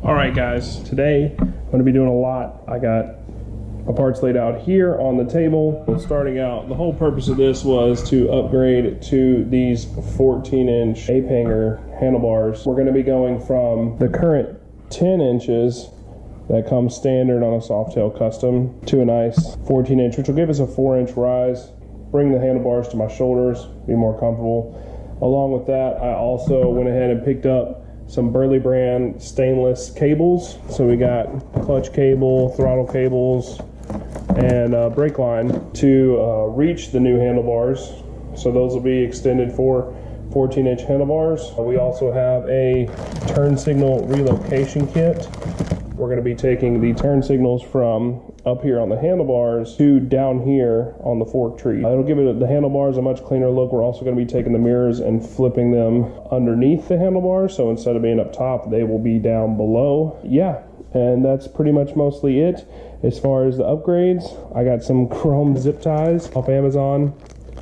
All right, guys, today I'm going to be doing a lot. I got my parts laid out here on the table. Starting out, the whole purpose of this was to upgrade to these 14-inch ape hanger handlebars. We're going to be going from the current 10 inches that comes standard on a Softail Custom to a nice 14-inch, which will give us a 4-inch rise, bring the handlebars to my shoulders, be more comfortable. Along with that, I also went ahead and picked up some Burley brand stainless cables. So we got clutch cable, throttle cables, and brake line to reach the new handlebars. So those will be extended for 14-inch handlebars. We also have a turn signal relocation kit. We're going to be taking the turn signals from up here on the handlebars to down here on the fork tree. It'll give the handlebars a much cleaner look. We're also going to be taking the mirrors and flipping them underneath the handlebars. So instead of being up top, they will be down below. Yeah, and that's pretty much mostly it. As far as the upgrades, I got some chrome zip ties off Amazon,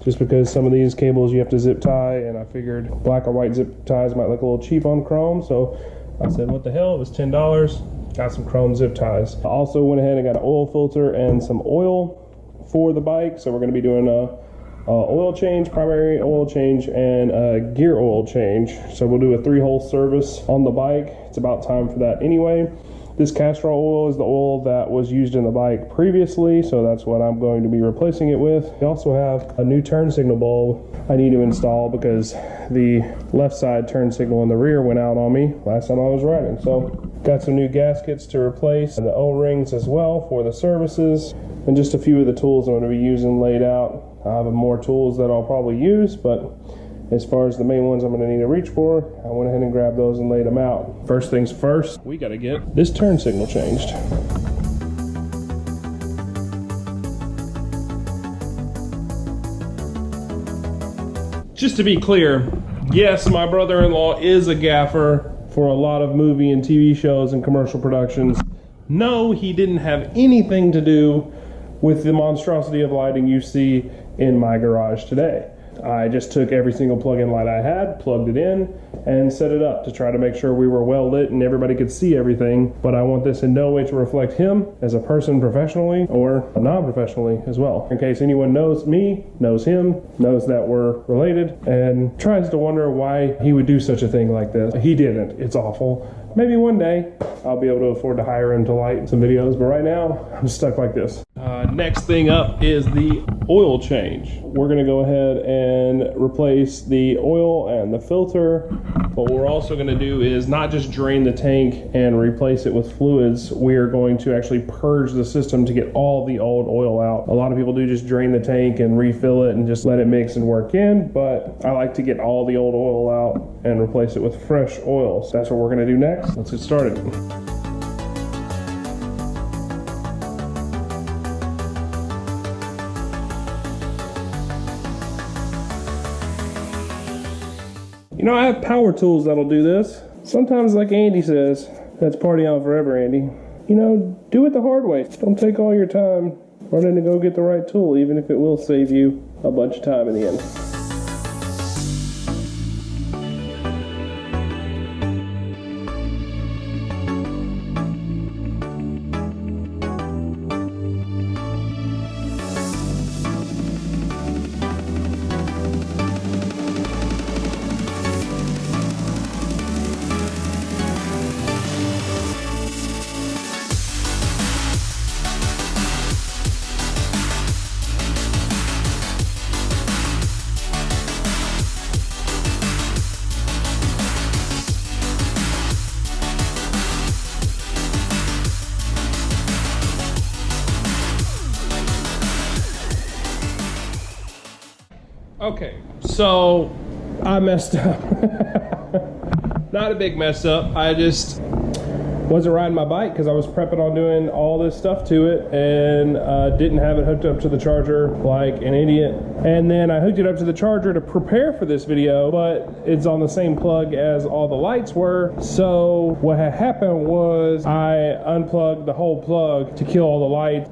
just because some of these cables you have to zip tie, and I figured black or white zip ties might look a little cheap on chrome. So I said, what the hell, it was $10. Got some chrome zip ties. I also went ahead and got an oil filter and some oil for the bike. So we're going to be doing a oil change, primary oil change, and a gear oil change. So we'll do a 3-hole service on the bike. It's about time for that anyway. This castor oil is the oil that was used in the bike previously, so that's what I'm going to be replacing it with. We also have a new turn signal bulb I need to install because the left side turn signal in the rear went out on me last time I was riding. So got some new gaskets to replace and the O-rings as well for the services, and just a few of the tools I'm going to be using laid out. I have more tools that I'll probably use, but as far as the main ones I'm going to need to reach for, I went ahead and grabbed those and laid them out. First things first, we got to get this turn signal changed. Just to be clear, yes, my brother-in-law is a gaffer for a lot of movie and TV shows and commercial productions. No, he didn't have anything to do with the monstrosity of lighting you see in my garage today. I just took every single plug-in light I had, plugged it in, and set it up to try to make sure we were well lit and everybody could see everything. But I want this in no way to reflect him as a person professionally or non-professionally as well. In case anyone knows me, knows him, knows that we're related, and tries to wonder why he would do such a thing like this. He didn't. It's awful. Maybe one day I'll be able to afford to hire him to light some videos, but right now I'm stuck like this. Next thing up is the oil change. We're going to go ahead and replace the oil and the filter. What we're also going to do is not just drain the tank and replace it with fluids. We are going to actually purge the system to get all the old oil out. A lot of people do just drain the tank and refill it and just let it mix and work in, but I like to get all the old oil out and replace it with fresh oil. So that's what we're going to do next. Let's get started. You know, I have power tools that'll do this. Sometimes, like Andy says, that's party on forever, Andy. You know, do it the hard way. Don't take all your time running to go get the right tool, even if it will save you a bunch of time in the end. Okay, so I messed up. Not a big mess up. I just wasn't riding my bike because I was prepping on doing all this stuff to it and didn't have it hooked up to the charger like an idiot. And then I hooked it up to the charger to prepare for this video, but it's on the same plug as all the lights were. So what had happened was I unplugged the whole plug to kill all the lights,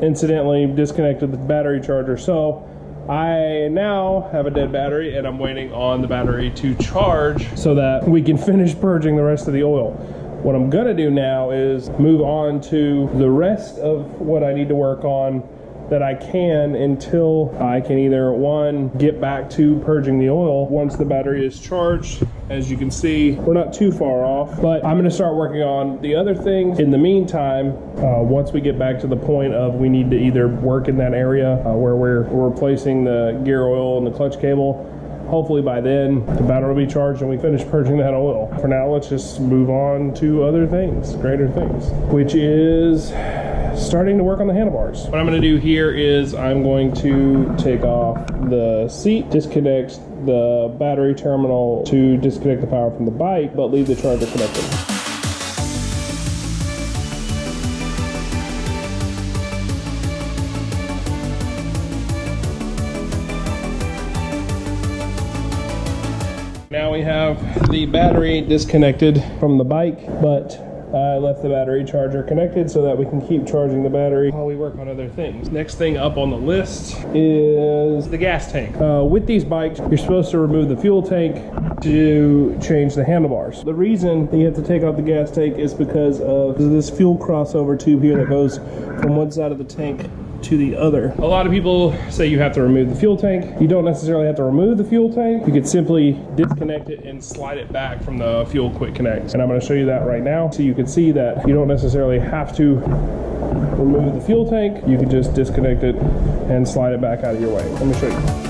incidentally disconnected the battery charger. So I now have a dead battery and I'm waiting on the battery to charge so that we can finish purging the rest of the oil. What I'm gonna do now is move on to the rest of what I need to work on that I can until I can either, one, get back to purging the oil once the battery is charged. As you can see, we're not too far off, but I'm gonna start working on the other things. In the meantime, once we get back to the point of we need to either work in that area where we're replacing the gear oil and the clutch cable, hopefully by then the battery will be charged and we finish purging that oil. For now, let's just move on to other things, greater things, which is starting to work on the handlebars. What I'm going to do here is I'm going to take off the seat, disconnect the battery terminal to disconnect the power from the bike, but leave the charger connected. Now we have the battery disconnected from the bike, but I left the battery charger connected so that we can keep charging the battery while we work on other things. Next thing up on the list is the gas tank. With these bikes, you're supposed to remove the fuel tank to change the handlebars. The reason that you have to take out the gas tank is because of this fuel crossover tube here that goes from one side of the tank to the other. A lot of people say you have to remove the fuel tank. You don't necessarily have to remove the fuel tank. You could simply disconnect it and slide it back from the fuel quick connect. And I'm going to show you that right now. So you can see that you don't necessarily have to remove the fuel tank. You can just disconnect it and slide it back out of your way. Let me show you.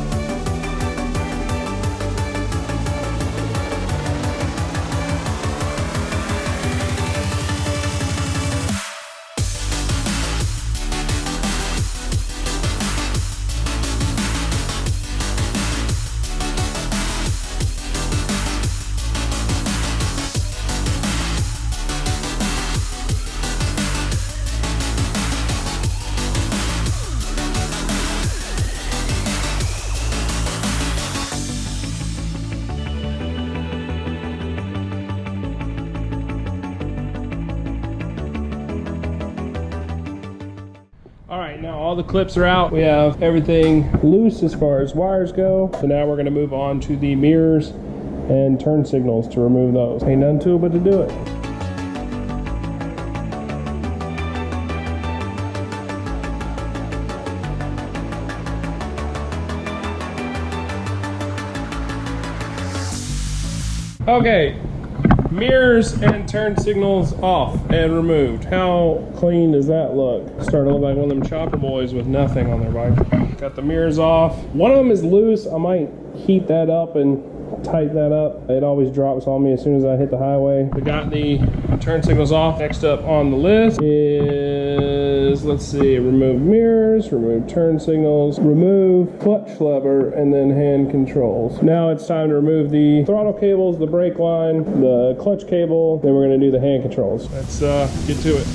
Alright, now all the clips are out. We have everything loose as far as wires go. So now we're going to move on to the mirrors and turn signals to remove those. Ain't nothing to it but to do it. Okay, mirrors and turn signals off and removed. How clean does that look? Starting to look like one of them chopper boys with nothing on their bike. Got the mirrors off. One of them is loose. I might heat that up and tighten that up. It always drops on me as soon as I hit the highway. We got the turn signals off. Next up on the list is, let's see, remove mirrors, remove turn signals, remove clutch lever, and then hand controls. Now it's time to remove the throttle cables, the brake line, the clutch cable, then we're going to do the hand controls. Let's get to it.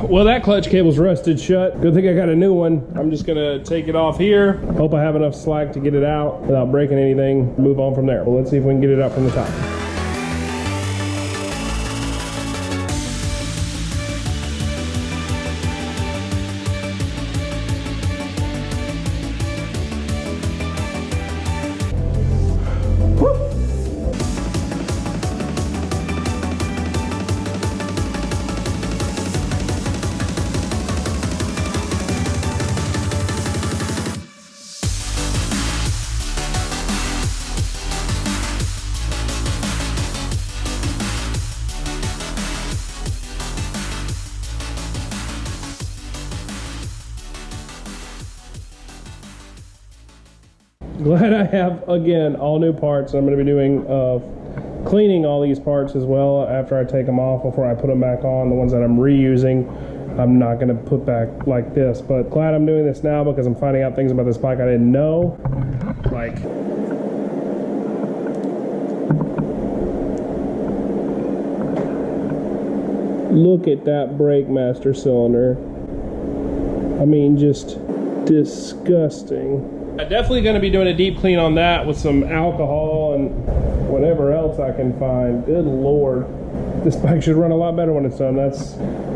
Well, that clutch cable's rusted shut. Good thing I got a new one. I'm just gonna take it off here. Hope I have enough slack to get it out without breaking anything. Move on from there. Well, let's see if we can get it up from the top. Glad I have, again, all new parts. I'm going to be doing cleaning all these parts as well after I take them off before I put them back on. The ones that I'm reusing, I'm not going to put back like this. But glad I'm doing this now because I'm finding out things about this bike I didn't know. Like, look at that brake master cylinder. I mean, just disgusting. I'm definitely going to be doing a deep clean on that with some alcohol and whatever else I can find. Good Lord. This bike should run a lot better when it's done, that's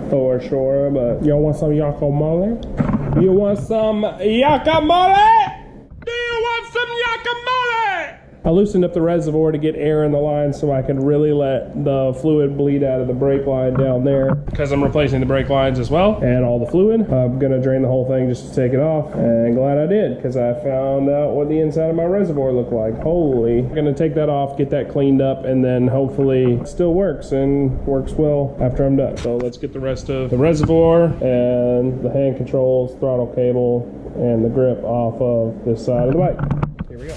for sure. But y'all want some guacamole? You want some guacamole? Do you want some guacamole? I loosened up the reservoir to get air in the line so I could really let the fluid bleed out of the brake line down there, because I'm replacing the brake lines as well and all the fluid. I'm gonna drain the whole thing just to take it off, and glad I did, because I found out what the inside of my reservoir looked like. Holy. I'm gonna take that off, get that cleaned up, and then hopefully it still works and works well after I'm done. So let's get the rest of the reservoir and the hand controls, throttle cable, and the grip off of this side of the bike. Here we go.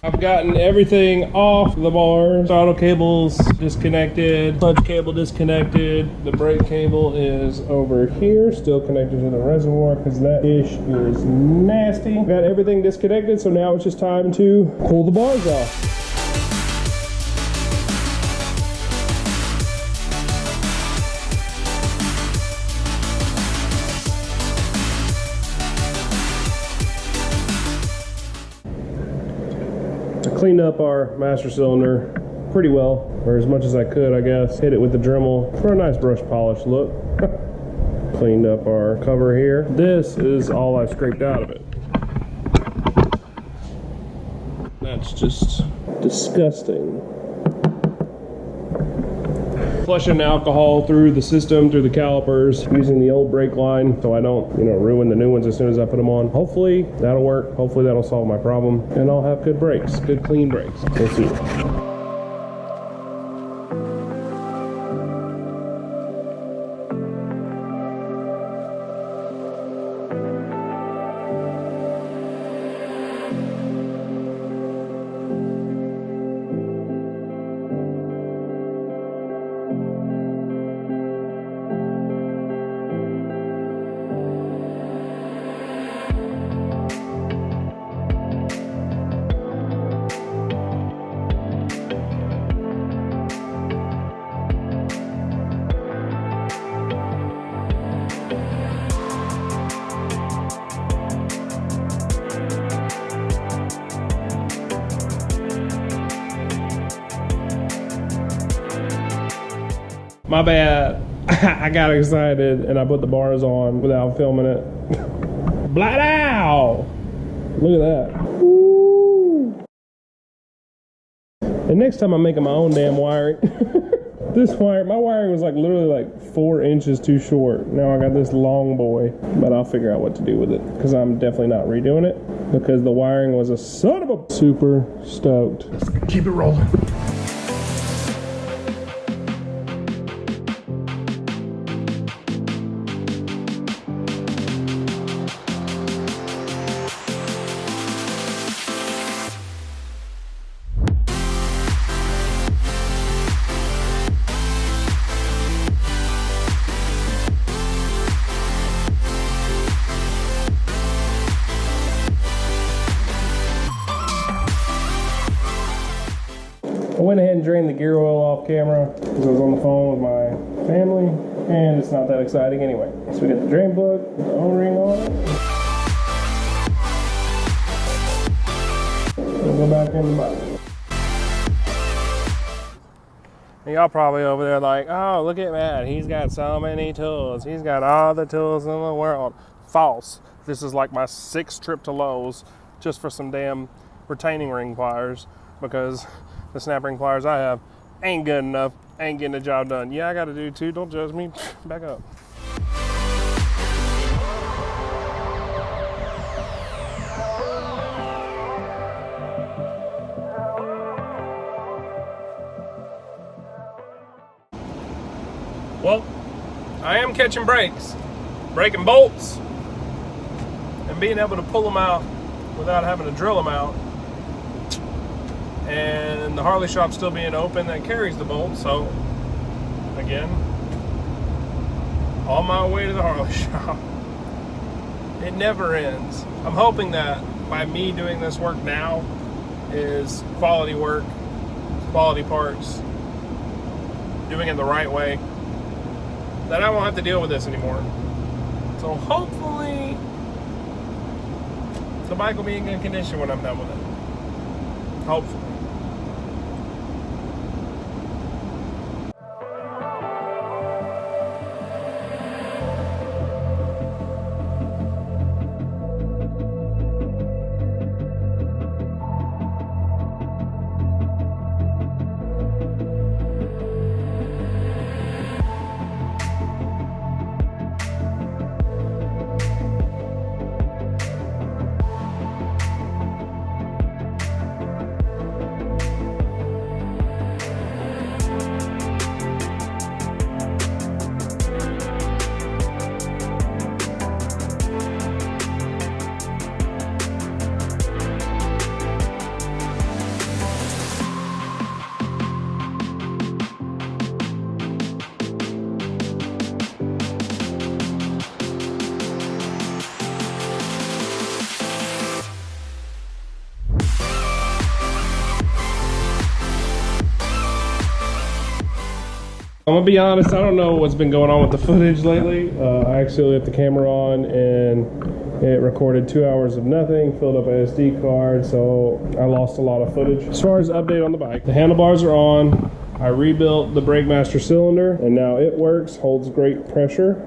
I've gotten everything off the bars. Throttle cable's disconnected, clutch cable disconnected. The brake cable is over here, still connected to the reservoir because that ish is nasty. Got everything disconnected, so now it's just time to pull the bars off. Cleaned up our master cylinder pretty well, or as much as I could, I guess. Hit it with the Dremel for a nice brush polish look. Cleaned up our cover here. This is all I scraped out of it. That's just disgusting. Flushing alcohol through the system, through the calipers, using the old brake line so I don't, ruin the new ones as soon as I put them on. Hopefully that'll work. Hopefully that'll solve my problem, and I'll have good brakes, good clean brakes. We'll see. My bad. I got excited and I put the bars on without filming it. Blow! Look at that. Woo. And next time I'm making my own damn wiring. My wiring was literally 4 inches too short. Now I got this long boy, but I'll figure out what to do with it, because I'm definitely not redoing it, because the wiring was a son of a... Super stoked. Let's keep it rolling. I went ahead and drained the gear oil off camera because I was on the phone with my family, and it's not that exciting anyway. So we got the drain plug, the O-ring on it. We'll go back in the bike. Y'all probably over there like, oh, look at Matt. He's got so many tools. He's got all the tools in the world. False. This is like my 6th trip to Lowe's just for some damn retaining ring pliers, because the snap ring pliers I have ain't good enough, ain't getting the job done. Yeah, I gotta do too, don't judge me. Back up. Well, I am catching breaks, breaking bolts, and being able to pull them out without having to drill them out. And the Harley shop still being open that carries the bolts, so again, on my way to the Harley shop. It never ends. I'm hoping that by me doing this work now is quality work, quality parts, doing it the right way, that I won't have to deal with this anymore. So hopefully the bike will be in good condition when I'm done with it. Hopefully. I'm gonna be honest, I don't know what's been going on with the footage lately. I actually left the camera on and it recorded 2 hours of nothing, filled up an SD card, so I lost a lot of footage. As far as the update on the bike, the handlebars are on. I rebuilt the brake master cylinder and now it works, holds great pressure.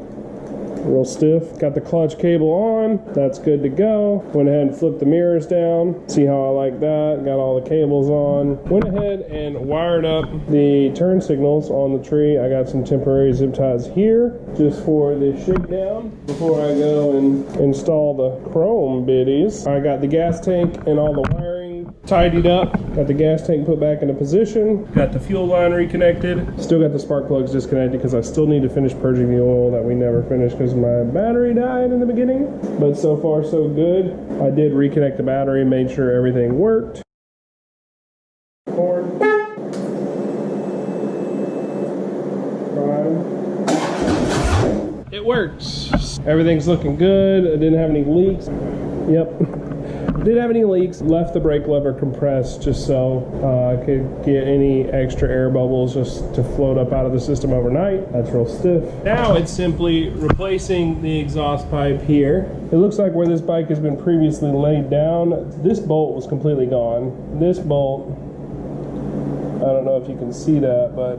Real stiff. Got the clutch cable on. That's good to go. Went ahead and flipped the mirrors down. See how I like that. Got all the cables on. Went ahead and wired up the turn signals on the tree. I got some temporary zip ties here just for the shakedown before I go and install the chrome biddies. I got the gas tank and all the wiring tidied up. Got the gas tank put back into position. Got the fuel line reconnected. Still got the spark plugs disconnected because I still need to finish purging the oil that we never finished because my battery died in the beginning. But so far so good. I did reconnect the battery, made sure everything worked. It works. Everything's looking good. I didn't have any leaks. Yep. Didn't have any leaks. Left the brake lever compressed just so I could get any extra air bubbles just to float up out of the system overnight. That's real stiff. Now it's simply replacing the exhaust pipe here. It looks like where this bike has been previously laid down, this bolt was completely gone. This bolt, I don't know if you can see that, but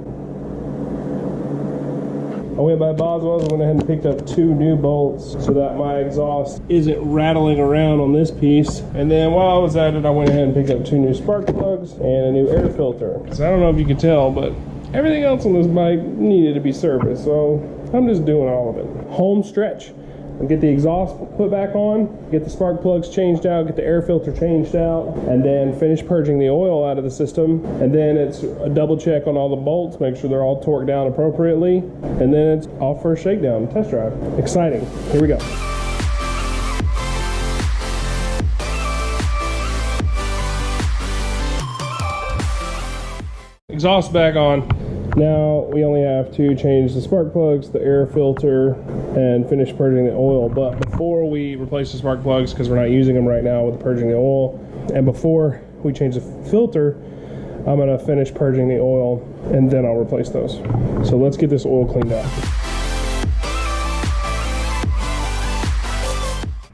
I went by Boswell's, went ahead and picked up 2 new bolts so that my exhaust isn't rattling around on this piece. And then while I was at it, I went ahead and picked up 2 new spark plugs and a new air filter. So I don't know if you can tell, but everything else on this bike needed to be serviced. So I'm just doing all of it. Home stretch. And get the exhaust put back on, get the spark plugs changed out, get the air filter changed out, and then finish purging the oil out of the system. And then it's a double check on all the bolts, make sure they're all torqued down appropriately, and then it's off for a shakedown, test drive. Exciting. Here we go. Exhaust back on. Now we only have to change the spark plugs, the air filter, and finish purging the oil. But before we replace the spark plugs, because we're not using them right now with purging the oil, and before we change the filter, I'm going to finish purging the oil and then I'll replace those. So let's get this oil cleaned out.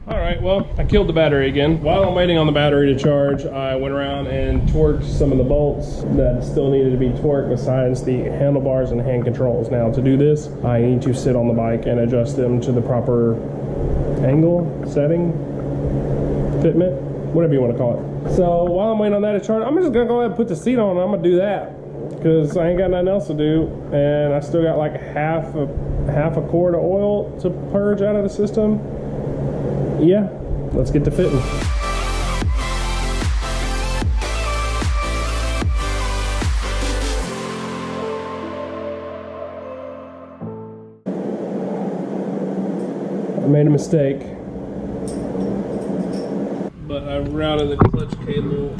Alright, well, I killed the battery again. While I'm waiting on the battery to charge, I went around and torqued some of the bolts that still needed to be torqued besides the handlebars and hand controls. Now, to do this, I need to sit on the bike and adjust them to the proper angle, setting, fitment, whatever you want to call it. So while I'm waiting on that to charge, I'm just going to go ahead and put the seat on and I'm going to do that because I ain't got nothing else to do, and I still got like half a quart of oil to purge out of the system. Yeah, let's get to fitting. I made a mistake, but I routed the clutch cable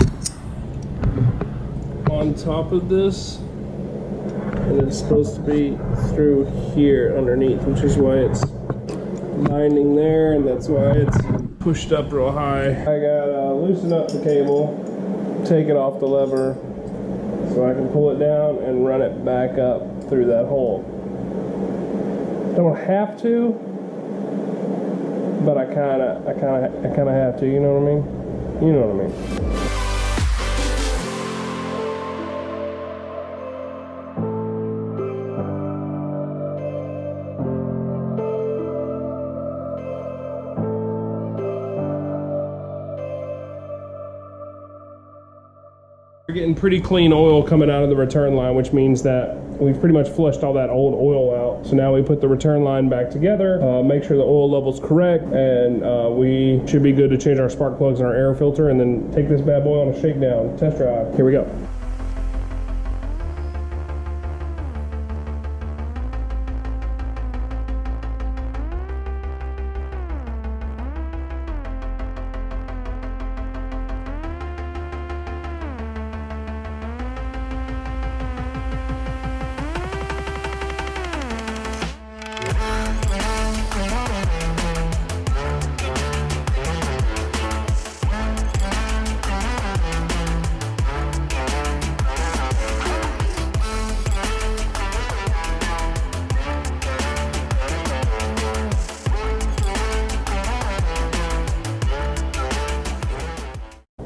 on top of this, and it's supposed to be through here underneath, which is why it's binding there, and that's why it's pushed up real high. I gotta loosen up the cable, take it off the lever so I can pull it down and run it back up through that hole. Don't have to, but I kind of have to, you know what I mean? You know what I mean. We're getting pretty clean oil coming out of the return line, which means that we've pretty much flushed all that old oil out. So now we put the return line back together, make sure the oil level's correct, and we should be good to change our spark plugs and our air filter, and then take this bad boy on a shakedown test drive. Here we go.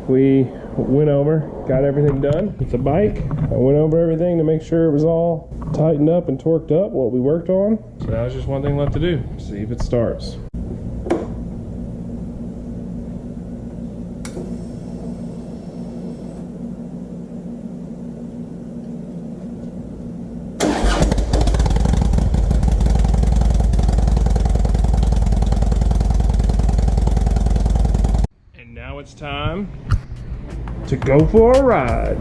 We went over, got everything done with the bike. I went over everything to make sure it was all tightened up and torqued up, what we worked on. So now there's just one thing left to do, see if it starts. And now it's time to go for a ride.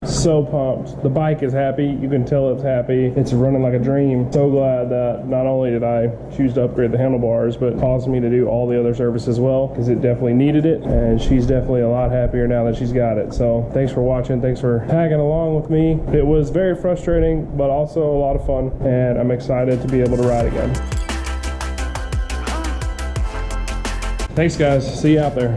So pumped. The bike is happy. You can tell it's happy. It's running like a dream. So glad that not only did I choose to upgrade the handlebars, but caused me to do all the other service as well, because it definitely needed it, and she's definitely a lot happier now that she's got it. So thanks for watching. Thanks for tagging along with me. It was very frustrating, but also a lot of fun, and I'm excited to be able to ride again. Thanks guys. See you out there.